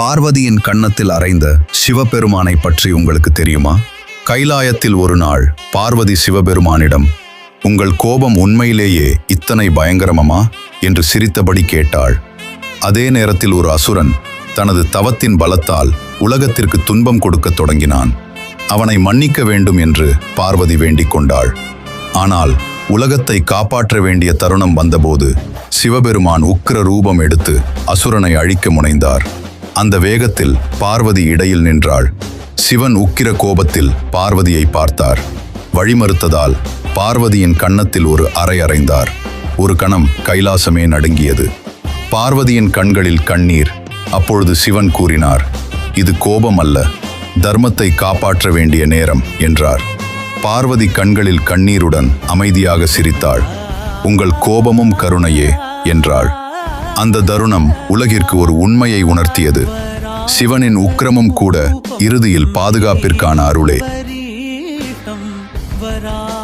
பார்வதியின் கன்னத்தில் அறைந்த சிவபெருமானை பற்றி உங்களுக்கு தெரியுமா? கைலாயத்தில் ஒரு நாள் பார்வதி சிவபெருமானிடம், உங்கள் கோபம் உண்மையிலேயே இத்தனை பயங்கரமா என்று சிரித்தபடி கேட்டாள். அதே நேரத்தில் ஒரு அசுரன் தனது தவத்தின் பலத்தால் உலகத்திற்கு துன்பம் கொடுக்கத் தொடங்கினான். அவனை மன்னிக்க வேண்டும் என்று பார்வதி வேண்டிக் கொண்டாள். ஆனால் உலகத்தை காப்பாற்ற வேண்டிய தருணம் வந்தபோது சிவபெருமான் உக்கிர ரூபம் எடுத்து அசுரனை அழிக்க முனைந்தார். அந்த வேகத்தில் பார்வதி இடையில் நின்றாள். சிவன் உக்கிர கோபத்தில் பார்வதியை பார்த்தார். வழிமறுத்ததால் பார்வதியின் கன்னத்தில் ஒரு அறை அறைந்தார். ஒரு கணம் கைலாசமே நடுங்கியது. பார்வதியின் கண்களில் கண்ணீர். அப்பொழுது சிவன் கூறினார், இது கோபம் அல்ல, தர்மத்தை காப்பாற்ற வேண்டிய நேரம் என்றார். பார்வதி கண்களில் கண்ணீருடன் அமைதியாக சிரித்தாள். உங்கள் கோபமும் கருணையே என்றாள். அந்த தருணம் உலகிற்கு ஒரு உண்மையை உணர்த்தியது. சிவனின் உக்கிரமும் கூட இறுதியில் பாதுகாப்பிற்கான அருளே.